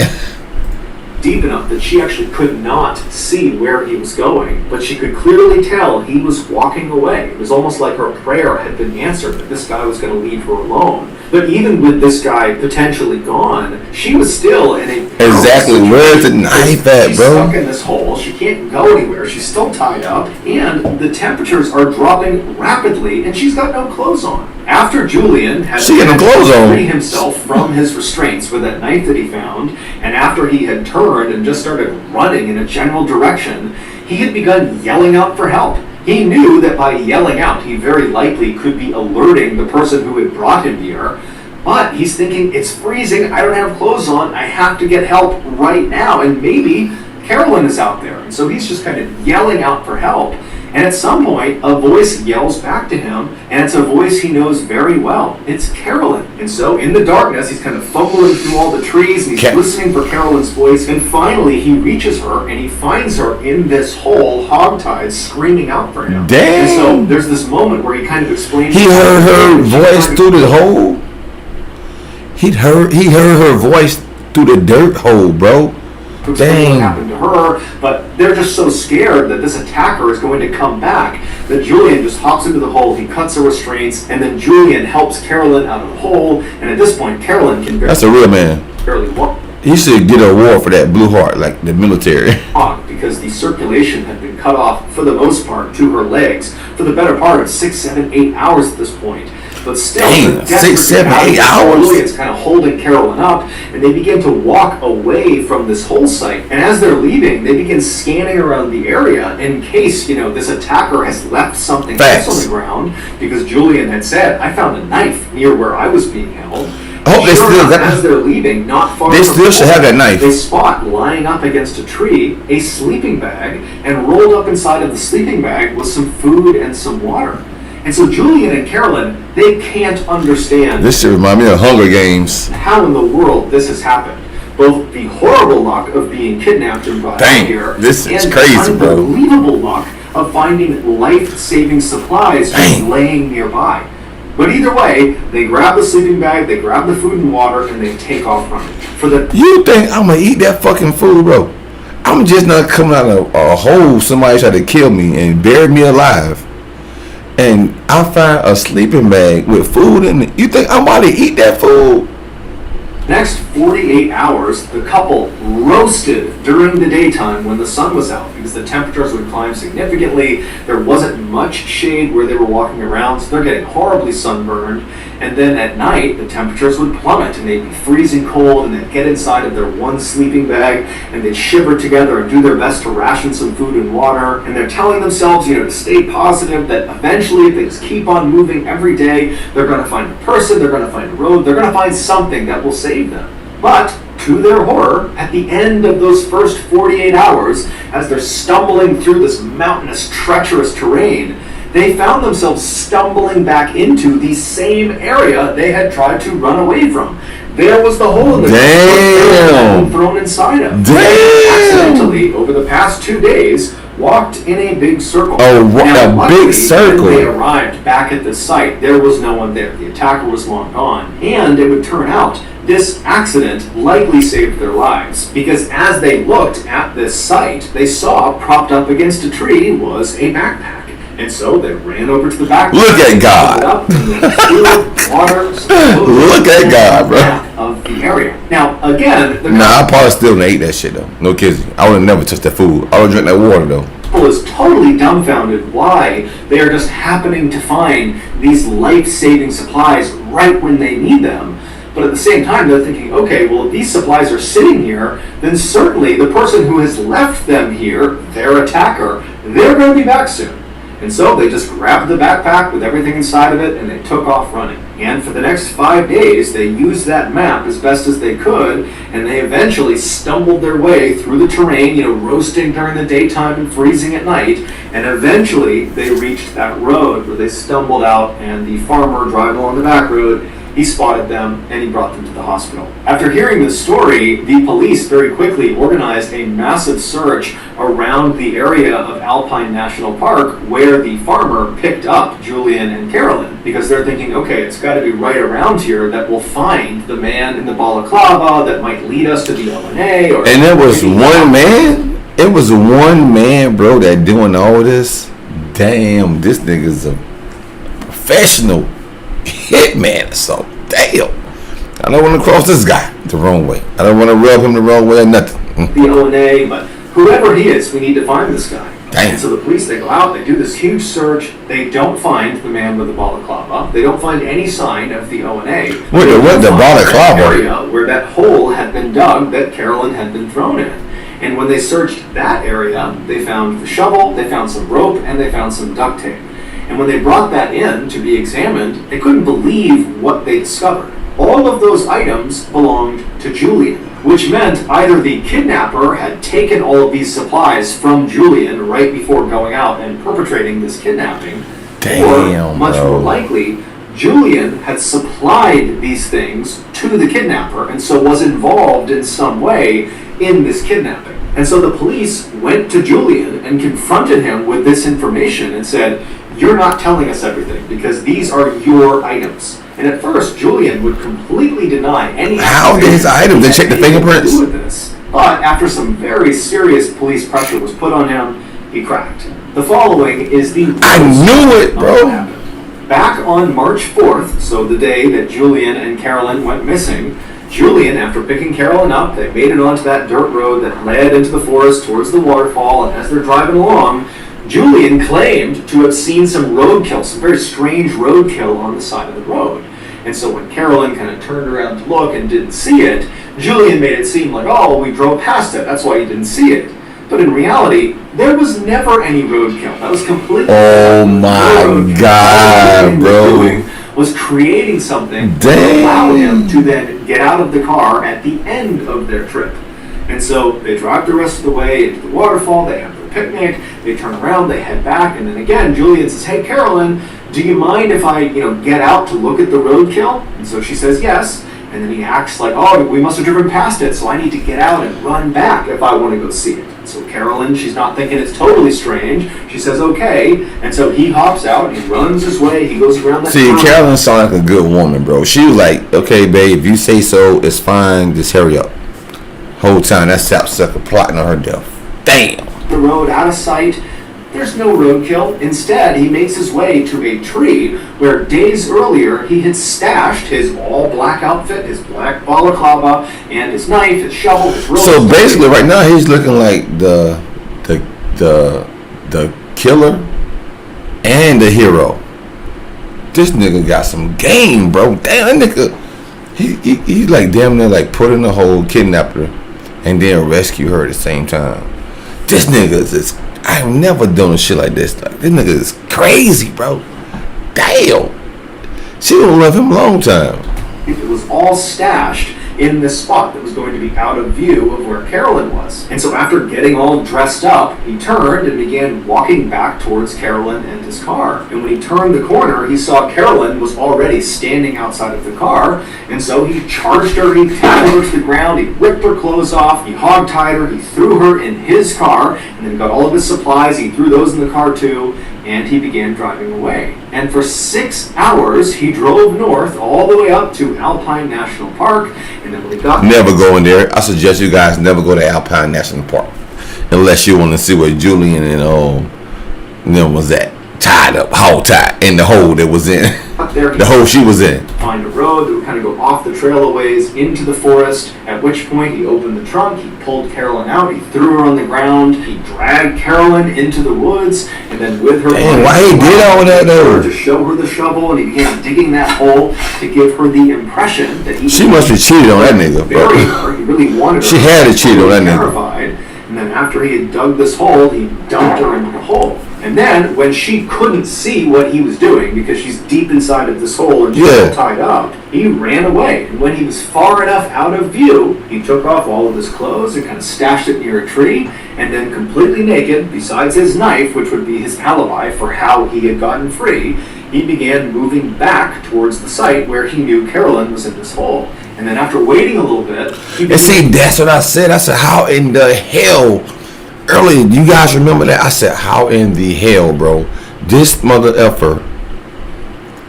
Deep enough that she actually could not see where he was going, but she could clearly tell he was walking away. It was almost like her prayer had been answered, that this guy was going to leave her alone. But even with this guy potentially gone, she was still in a Exactly. Where's the knife at, she's bro? stuck in this hole. She can't go anywhere. She's still tied up, and the temperatures are dropping rapidly, and she's got no clothes on. After Julian had to free himself from his restraints with that knife that he found, and after he had turned and just started running in a general direction, he had begun yelling out for help. He knew that by yelling out, he very likely could be alerting the person who had brought him here. But he's thinking, it's freezing, I don't have clothes on, I have to get help right now. And maybe Carolyn is out there. And so he's just kind of yelling out for help. And at some point, a voice yells back to him, and it's a voice he knows very well. It's Carolyn. And so in the darkness, he's kind of fumbling through all the trees, and he's listening for Carolyn's voice. And finally, he reaches her, and he finds her in this hole, hogtied, screaming out for him. Damn. And so there's this moment where he kind of explains... He heard her voice through the hole? He heard her voice through the dirt hole, bro. Dang. What happened to her, but they're just so scared that this attacker is going to come back that Julian just hops into the hole, he cuts her restraints, and then Julian helps Carolyn out of the hole, and at this point Carolyn can barely... That's a real man. ...barely walk. He should get an award for that blue heart, like the military. Because the circulation had been cut off, for the most part, to her legs for the better part of 6, 7, 8 hours at this point. But still, 6, 7, 8 hours. Julian's kind of holding Carolyn up, and they begin to walk away from this hole site. And as they're leaving, they begin scanning around the area in case, this attacker has left something else on the ground. Because Julian had said, I found a knife near where I was being held. As they're leaving, not far they from still should have that knife. They spot lying up against a tree a sleeping bag, and rolled up inside of the sleeping bag was some food and some water. And so Julian and Carolyn, they can't understand. This should remind me of Hunger Games. How in the world this has happened. Both the horrible luck of being kidnapped and brought here, this is and crazy, the bro. unbelievable luck of finding life-saving supplies just laying nearby. But either way, they grab the sleeping bag, they grab the food and water, and they take off running. You think I'm gonna eat that fucking food, bro? I'm just not coming out of a hole somebody tried to kill me and bury me alive. And I find a sleeping bag with food in it. You think I'm about to eat that food? Next 48 hours, the couple roasted during the daytime when the sun was out because the temperatures would climb significantly. There wasn't much shade where they were walking around, so they're getting horribly sunburned. And then at night, the temperatures would plummet and they'd be freezing cold, and they'd get inside of their one sleeping bag and they'd shiver together and do their best to ration some food and water. And they're telling themselves, to stay positive, that eventually if they just keep on moving every day, they're going to find a person, they're going to find a road, they're going to find something that will save them. But to their horror, at the end of those first 48 hours, as they're stumbling through this mountainous, treacherous terrain, they found themselves stumbling back into the same area they had tried to run away from. There was the hole in the ground thrown inside of. They accidentally, over the past 2 days, walked in a big circle. A big circle. When they arrived back at the site, there was no one there. The attacker was long gone. And it would turn out this accident likely saved their lives, because as they looked at this site, they saw propped up against a tree was a backpack. And so they ran over to the backpack. Look at God. Look at God, bro. Of the area. Now, again, I probably still ate that shit though. No kidding. I would have never touched that food. I would drink that water though. People is totally dumbfounded why they are just happening to find these life-saving supplies right when they need them. But at the same time, they're thinking, okay, well, if these supplies are sitting here, then certainly the person who has left them here, their attacker, they're going to be back soon. And so they just grabbed the backpack with everything inside of it and they took off running. And for the next 5 days, they used that map as best as they could, and they eventually stumbled their way through the terrain, roasting during the daytime and freezing at night. And eventually they reached that road where they stumbled out, and the farmer driving along the back road, he spotted them and he brought them to the hospital. After hearing this story, the police very quickly organized a massive search around the area of Alpine National Park where the farmer picked up Julian and Carolyn, because they're thinking, okay, it's got to be right around here that we'll find the man in the balaclava that might lead us to the LNA. And there was one man? It was one man, bro, that doing all this? Damn, this nigga's a professional hitman or something. Damn. I don't want to cross this guy the wrong way. I don't want to rub him the wrong way or nothing. The LNA, but whoever he is, we need to find this guy. Damn. And so the police, they go out, they do this huge search. They don't find the man with the balaclava. They don't find any sign of the ONA. What the balaclava? Area where that hole had been dug that Carolyn had been thrown in. And when they searched that area, they found the shovel, they found some rope, and they found some duct tape. And when they brought that in to be examined, they couldn't believe what they discovered. All of those items belonged to Julian, which meant either the kidnapper had taken all of these supplies from Julian right before going out and perpetrating this kidnapping, or much more likely, Julian had supplied these things to the kidnapper and so was involved in some way in this kidnapping. And so the police went to Julian and confronted him with this information and said, you're not telling us everything because these are your items. And at first, Julian would completely deny any. How these items? They checked the fingerprints. To do with this. But after some very serious police pressure was put on him, he cracked. The following is the. I knew it, bro. Back on March 4th, so the day that Julian and Carolyn went missing, Julian, after picking Carolyn up, they made it onto that dirt road that led into the forest towards the waterfall, and as they're driving along, Julian claimed to have seen some roadkill, some very strange roadkill on the side of the road. And so when Carolyn kind of turned around to look and didn't see it, Julian made it seem like, oh, we drove past it, that's why you didn't see it. But in reality, there was never any roadkill. That was completely. Oh my God, bro! Was creating something to allow him to then get out of the car at the end of their trip. And so they drive the rest of the way into the waterfall. They have their picnic. They turn around. They head back. And then again, Julian says, "Hey, Carolyn, do you mind if I, get out to look at the roadkill?" And so she says yes. And then he acts like, "Oh, we must have driven past it, so I need to get out and run back if I want to go see it." So Carolyn, she's not thinking it's totally strange. She says, "Okay." And so he hops out, he runs his way, he goes around the See, Carolyn sounded like a good woman, bro. She was like, "Okay, babe, if you say so, it's fine. Just hurry up." Whole time, that sapsucker plotting on her death. Damn. The road out of sight. There's no roadkill. Instead, he makes his way to a tree where days earlier he had stashed his all-black outfit, his black balaclava, and his knife, his shovel, his rope. So basically, right now he's looking like the killer and the hero. This nigga got some game, bro. Damn, that nigga. He like damn near like put in the hole, kidnap her, and then rescue her at the same time. This nigga is. I've never done a shit like this. Like, this nigga is crazy, bro. Damn. She gonna love him a long time. It was all stashed in this spot that was going to be out of view of where Carolyn was. And so after getting all dressed up, he turned and began walking back towards Carolyn and his car. And when he turned the corner, he saw Carolyn was already standing outside of the car. And so he charged her, he tackled her to the ground, he ripped her clothes off, he hogtied her, he threw her in his car, and then got all of his supplies, he threw those in the car too, and he began driving away. And for 6 hours, he drove north all the way up to Alpine National Park, and then when he got never go in there. I suggest you guys never go to Alpine National Park unless you want to see where Julian and them was at, tied up, hog-tied in the hole that was in, the hole she was in. Find a road that would kind of go off the trail a ways into the forest, at which point he opened the trunk, he pulled Carolyn out, he threw her on the ground, he dragged Carolyn into the woods, and then with her... Damn, why he did all that though? To show her the shovel, and he began digging that hole to give her the impression that he... She must have cheated on that nigga, bro. He really wanted her. She had to cheat on that nigga. Terrified. And then after he had dug this hole, he dumped her into the hole. And then, when she couldn't see what he was doing, because she's deep inside of this hole and she's all tied up, he ran away. And when he was far enough out of view, he took off all of his clothes and kind of stashed it near a tree, and then completely naked, besides his knife, which would be his alibi for how he had gotten free, he began moving back towards the site where he knew Carolyn was in this hole. And then after waiting a little bit, and see, that's what I said. I said, how in the hell? Earlier, you guys remember that? I said, how in the hell, bro? This mother effer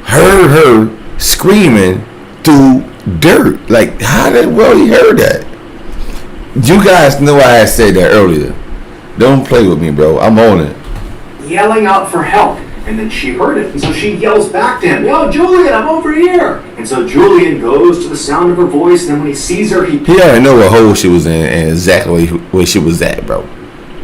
heard her screaming through dirt. Like, how the world he heard that? You guys know I had said that earlier. Don't play with me, bro. I'm on it. Yelling out for help. And then she heard it. And so she yells back to him, "Yo, Julian, I'm over here." And so Julian goes to the sound of her voice. And then when he sees her, he already know what hole she was in and exactly where she was at, bro.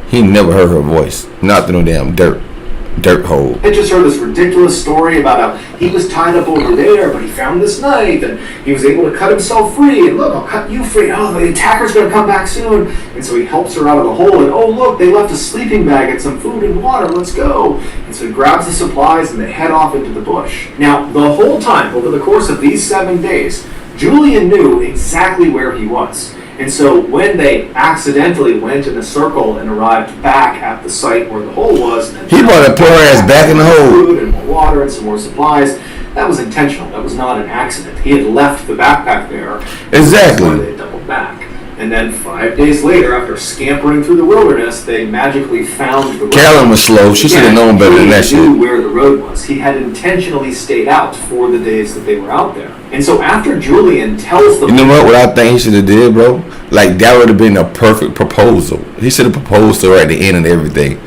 He never heard her voice. Not through no damn dirt hole. I just heard this ridiculous story about how he was tied up over there, but he found this knife and he was able to cut himself free. And look, I'll cut you free. Oh, the attacker's going to come back soon. And so he helps her out of the hole. And oh, look, they left a sleeping bag and some food and water. Let's go. And so he grabs the supplies and they head off into the bush. Now, the whole time, over the course of these 7 days, Julian knew exactly where he was. And so when they accidentally went in a circle and arrived back at the site where the hole was, and he brought to put her ass back in the hole. Food and more water and some more supplies. That was intentional. That was not an accident. He had left the backpack there. Exactly. That's why they doubled back. And then 5 days later, after scampering through the wilderness, they magically found the road. Carolyn was slow. She should have known better than that shit. He knew where the road was. He had intentionally stayed out for the days that they were out there. And so after Julian tells them... You know what I think he should have did, bro? Like, that would have been a perfect proposal. He should have proposed to her at the end and everything.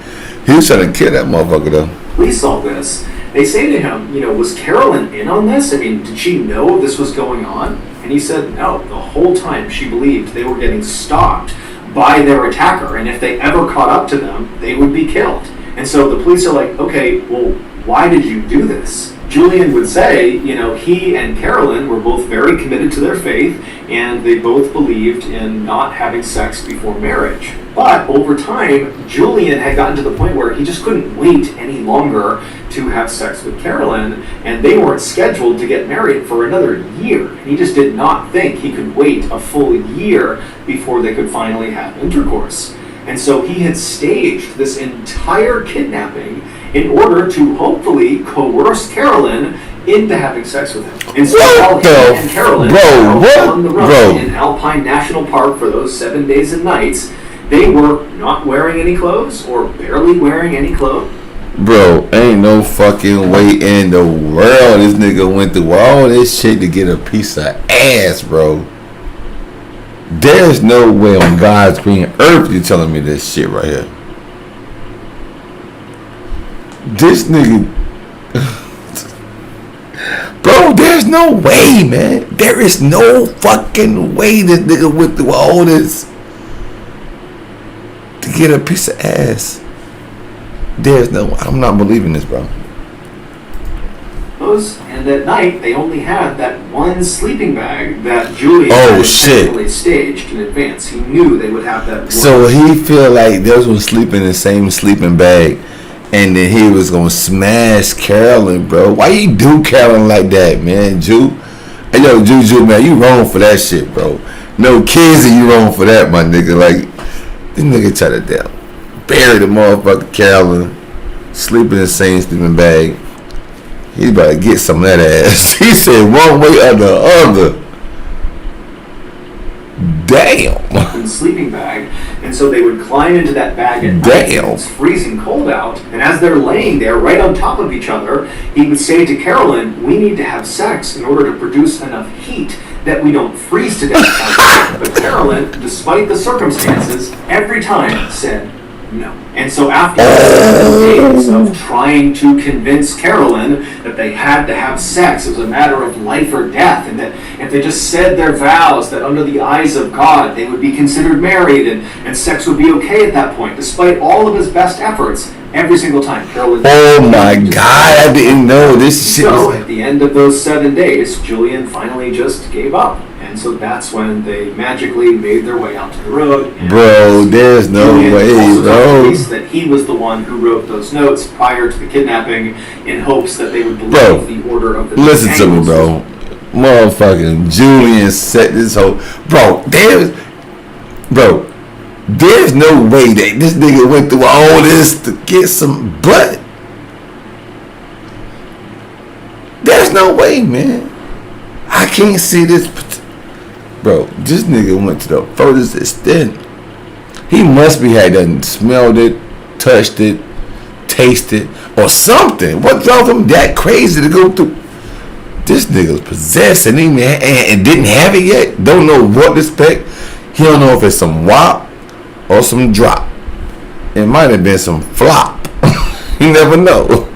He was trying to kill that motherfucker, though. Police saw this. They say to him, was Carolyn in on this? I mean, did she know this was going on? And he said, no, the whole time she believed they were getting stalked by their attacker. And if they ever caught up to them, they would be killed. And so the police are like, okay, well, why did you do this? Julian would say, he and Carolyn were both very committed to their faith, and they both believed in not having sex before marriage. But over time, Julian had gotten to the point where he just couldn't wait any longer to have sex with Carolyn, and they weren't scheduled to get married for another year. He just did not think he could wait a full year before they could finally have intercourse. And so he had staged this entire kidnapping in order to hopefully coerce Carolyn into having sex with him. And so while he and Carolyn were on the run in Alpine National Park for those 7 days and nights, they were not wearing any clothes or barely wearing any clothes. Bro, ain't no fucking way in the world this nigga went through all this shit to get a piece of ass, bro. There's no way on God's green earth you're telling me this shit right here. This nigga... Bro, there's no way, man. There is no fucking way this nigga went through all this to get a piece of ass. There's no... I'm not believing this, bro. And at night, they only had that one sleeping bag that Julian had intentionally staged in advance. He knew they would have that one. So he feel like they was gonna sleep in the same sleeping bag, and then he was gonna smash Carolyn, bro. Why you do Carolyn like that, man, Jew? Hey, yo, Juju, man, you wrong for that shit, bro. No kids, and you wrong for that, my nigga. Like, this nigga try to bury the motherfucker Carolyn, sleep in the same sleeping bag. He about to get some of that ass. He said one way or the other. Damn. In the sleeping bag. And so they would climb into that bag at night. It's freezing cold out. And as they're laying there right on top of each other, he would say to Carolyn, we need to have sex in order to produce enough heat that we don't freeze to death. But Carolyn, despite the circumstances, every time said no. And so after 7 days of trying to convince Carolyn that they had to have sex, it was a matter of life or death, and that if they just said their vows, that under the eyes of God they would be considered married and sex would be okay at that point, despite all of his best efforts, every single time Carolyn... Oh my God, I didn't know this shit. So at the end of those 7 days, Julian finally just gave up. And And so that's when they magically made their way out to the road. Bro, there's no way, also bro. told police that he was the one who wrote those notes prior to the kidnapping in hopes that they would believe the order of the listen to me, bro. Motherfucking Julian set this whole... There's no way that this nigga went through all this to get some butt. There's no way, man. I can't see this. Bro, this nigga went to the furthest extent. He must be had done smelled it, touched it, tasted, or something. What drove him that crazy to go through? This nigga was possessed and didn't have it yet. Don't know what to expect. He don't know if it's some wop or some drop. It might have been some flop. You never know.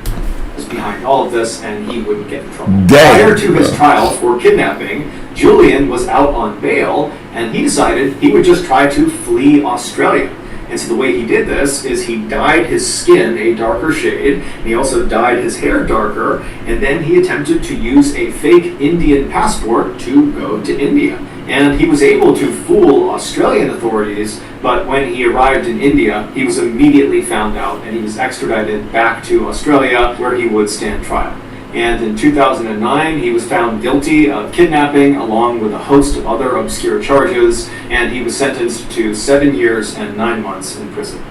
Behind all of this, and he wouldn't get in trouble. Damn, prior to his trial for kidnapping, Julian was out on bail, and he decided he would just try to flee Australia. And so the way he did this is he dyed his skin a darker shade, and he also dyed his hair darker, and then he attempted to use a fake Indian passport to go to India. And he was able to fool Australian authorities, but when he arrived in India, he was immediately found out, and he was extradited back to Australia, where he would stand trial. And in 2009, he was found guilty of kidnapping along with a host of other obscure charges, and he was sentenced to 7 years and 9 months in prison.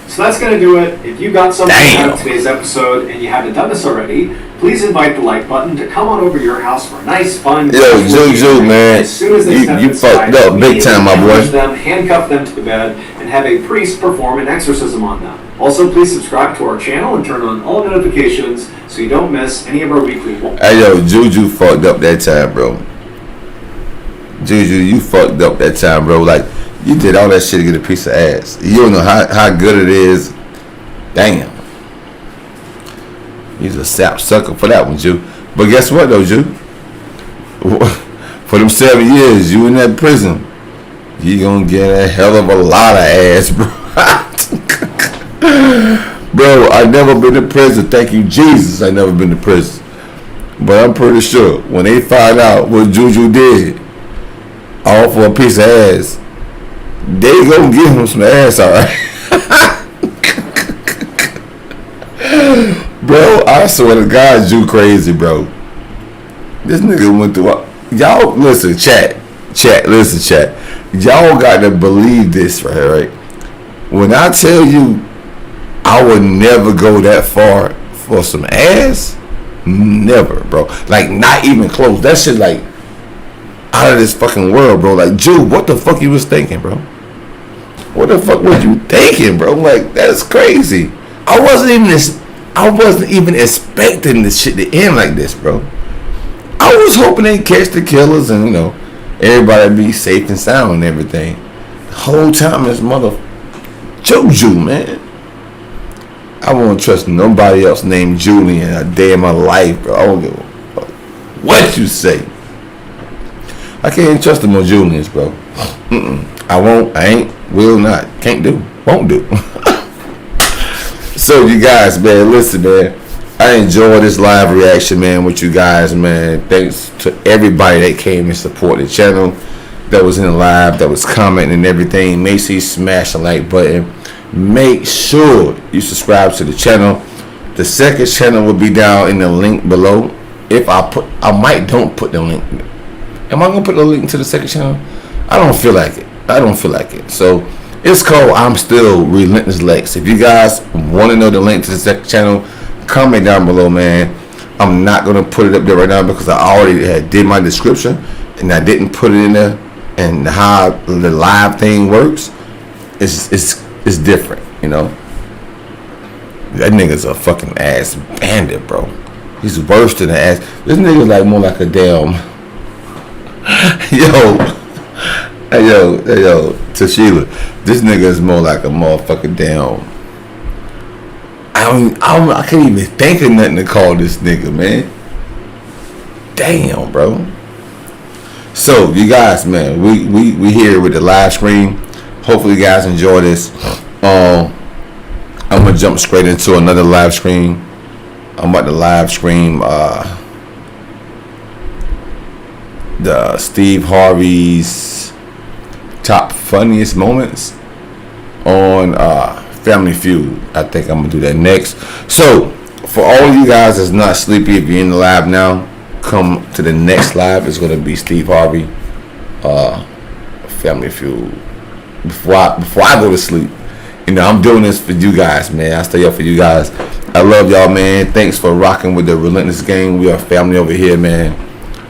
So that's going to do it. If you got something out of today's episode and you haven't done this already, please invite the like button to come on over to your house for a nice, fun... Yo, Juju, man. As soon as they step you inside, fucked up big time, my boy. Them, handcuff them to the bed, and have a priest perform an exorcism on them. Also, please subscribe to our channel and turn on all notifications so you don't miss any of our weekly... Hey, yo, Juju fucked up that time, bro. Juju, you fucked up that time, bro. Like, you did all that shit to get a piece of ass. You don't know how good it is. Damn. He's a sap sucker for that one, Ju. But guess what, though, Ju? For them 7 years you in that prison, you gonna get a hell of a lot of ass, bro. Bro, I never been to prison. Thank you, Jesus. I never been to prison. But I'm pretty sure when they find out what Juju did, all for a piece of ass, they gonna give him some ass, all right. Bro, I swear to God, you crazy, bro. This nigga went through... Y'all, listen, chat. Y'all got to believe this, right? When I tell you I would never go that far for some ass, never, bro. Like, not even close. That shit, like, out of this fucking world, bro. Like, Jude, what the fuck you was thinking, bro? What the fuck was you thinking, bro? Like, that's crazy. I wasn't even expecting this shit to end like this, bro. I was hoping they'd catch the killers and, you know, everybody be safe and sound and everything. The whole time this mother Juju, man. I won't trust nobody else named Julian a day in my life, bro. I don't give a fuck what you say. I can't trust them on Julians, bro. I won't, I ain't, will not, can't do, won't do. So you guys, man, listen, man. I enjoy this live reaction, man, with you guys, man. Thanks to everybody that came and supported the channel, that was in the live, that was commenting and everything. Make sure you smash the like button. Make sure you subscribe to the channel. The second channel will be down in the link below. If I might don't put the link. Am I gonna put the link to the second channel? I don't feel like it. So it's called I'm Still Relentless Lex. If you guys want to know the link to the second channel, comment down below, man. I'm not gonna put it up there right now because I already did my description and I didn't put it in there. And how the live thing works, it's different, you know. That nigga's a fucking ass bandit, bro. He's worse than an ass. This nigga's like more like a damn. Yo, Tashila. This nigga is more like a motherfucking damn. I can't even think of nothing to call this nigga, man. Damn, bro. So you guys, man, we here with the live stream. Hopefully you guys enjoy this. I'm gonna jump straight into another live stream. I'm about to live stream the Steve Harvey's top funniest moments on Family Feud. I think I'm gonna do that next. So for all you guys that's not sleepy, if you're in the live now, come to the next live. It's gonna be Steve Harvey, Family Feud. Before I go to sleep, you know, I'm doing this for you guys, man. I stay up for you guys. I love y'all, man. Thanks for rocking with the Relentless Gang. We are family over here, man.